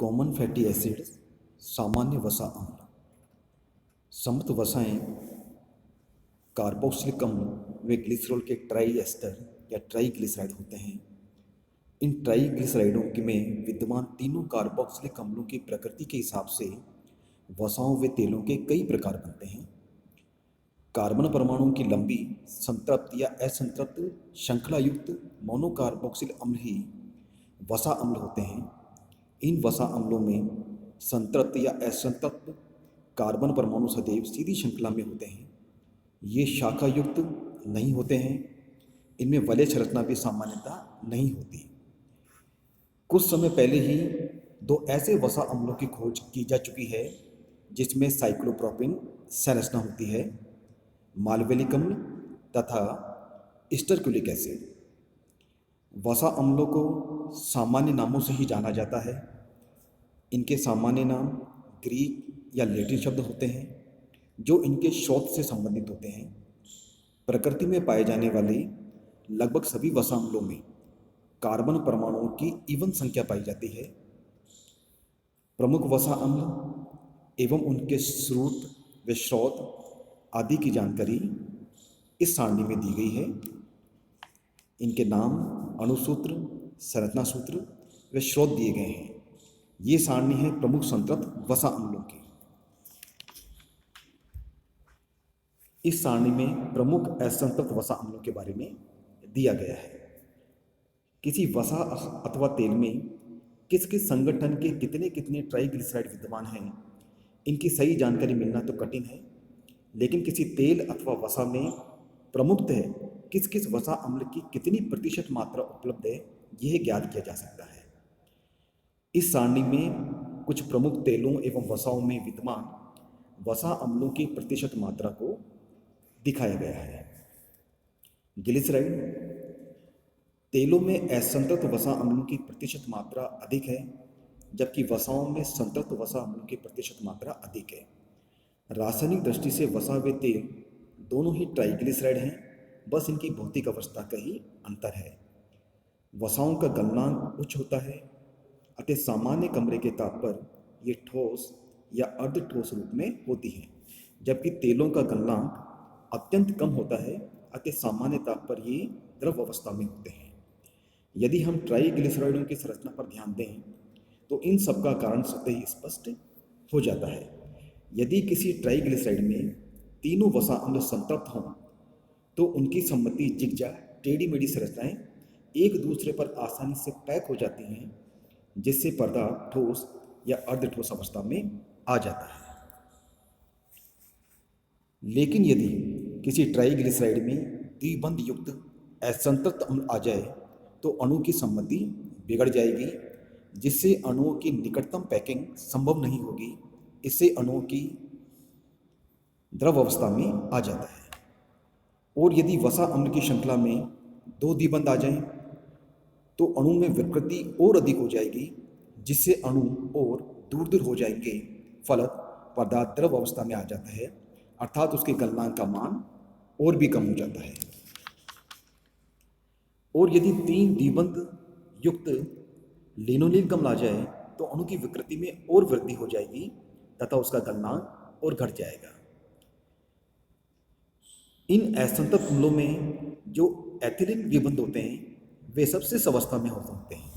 Common fatty acids, सामान्य वसा अम्ल। समृद्ध वसाएं कार्बोक्सिलिक अम्ल वे ग्लिसरॉल के ट्राई एस्टर या ट्राईग्लिसराइड होते हैं। इन ट्राईग्लिसराइडों में विद्यमान तीनों कार्बोक्सिलिक अम्लों की प्रकृति के हिसाब से वसाओं व तेलों के कई प्रकार बनते हैं। कार्बन परमाणुओं की लंबी संतृप्त या असंतृप्त श्रृंखला युक्त मोनोकार्बोक्सिल अम्ल ही वसा अम्ल होते हैं। इन वसा अम्लों में संतृप्त या असंतृप्त कार्बन परमाणु सदैव सीधी श्रृंखला में होते हैं। ये शाखा युक्त नहीं होते हैं। इनमें वलय संरचना भी सामान्यतः नहीं होती। कुछ समय पहले ही दो ऐसे वसा अम्लों की खोज की जा चुकी है जिसमें साइक्लोप्रोपिन संरचना होती है, मालवेलिक अम्ल तथा स्टरक्यूलिक एसिड। वसा अम्लों को सामान्य नामों से ही जाना जाता है। इनके सामान्य नाम ग्रीक या लैटिन शब्द होते हैं जो इनके स्रोत से संबंधित होते हैं। प्रकृति में पाए जाने वाले लगभग सभी वसा अम्लों में कार्बन परमाणुओं की इवन संख्या पाई जाती है। प्रमुख वसा अम्ल एवं उनके स्रोत व स्रोत आदि की जानकारी इस सारणी में दी गई है। इनके नाम, अणुसूत्र, संरचना सूत्र व स्रोत दिए गए हैं। ये सारणी है प्रमुख संतृप्त वसा अम्लों की। इस सारणी में प्रमुख असंतृप्त वसा अम्लों के बारे में दिया गया है। किसी वसा अथवा तेल में किस किस संगठन के कितने कितने ट्राईग्लिसराइड विद्यमान हैं, इनकी सही जानकारी मिलना तो कठिन है, लेकिन किसी तेल अथवा वसा में प्रमुखतः किस किस वसा अम्ल की कितनी प्रतिशत मात्रा उपलब्ध है, यह ज्ञात किया जा सकता है। इस सारणी में कुछ प्रमुख तेलों एवं वसाओं में विद्यमान वसा अम्लों की प्रतिशत मात्रा को दिखाया गया है। ग्लिसराइड तेलों में असंतृप्त वसा अम्लों की प्रतिशत मात्रा अधिक है, जबकि वसाओं में संतृप्त वसा अम्लों की प्रतिशत मात्रा अधिक है। रासायनिक दृष्टि से वसा व तेल दोनों ही ट्राईग्लिसराइड हैं, बस इनकी भौतिक अवस्था का ही अंतर है। वसाओं का गलनांक उच्च होता है अतः सामान्य कमरे के ताप पर ये ठोस या अर्ध ठोस रूप में होती हैं, जबकि तेलों का गलनांक अत्यंत कम होता है अतः सामान्य ताप पर ये द्रव अवस्था में होते हैं। यदि हम ट्राईग्लिसराइडों की संरचना पर ध्यान दें तो इन सब का कारण स्वतः ही स्पष्ट हो जाता है। यदि किसी ट्राईग्लिसराइड में तीनों वसा अम्ल संतृप्त हों तो उनकी सम्मति जिगजैग टेढ़ी मेढ़ी संरचनाएं एक दूसरे पर आसानी से पैक हो जाती हैं, जिससे पदार्थ ठोस या अर्धठोस अवस्था में आ जाता है। लेकिन यदि किसी ट्राईग्लिसराइड में द्विबंध युक्त असंतृप्त अम्ल आ जाए तो अणु की सम्मति बिगड़ जाएगी, जिससे अणुओं की निकटतम पैकिंग संभव नहीं होगी। इससे अणुओं की द्रव अवस्था में आ जाता है। और यदि वसा अम्ल की श्रृंखला में दो द्विबंध आ जाएं तो अणु में विकृति और अधिक हो जाएगी, जिससे अणु और दूर दूर हो जाएंगे। फलत पदार्थ द्रव अवस्था में आ जाता है, अर्थात उसके गलनांक का मान और भी कम हो जाता है। और यदि तीन द्विबंध युक्त लिनोलीन अम्ल आ जाए तो अणु की विकृति में और वृद्धि हो जाएगी तथा उसका गलनांक और घट जाएगा। इन असंतृप्त अम्लों में जो एथिलीन द्विबंध होते हैं वे सबसे अवस्था में होते हैं।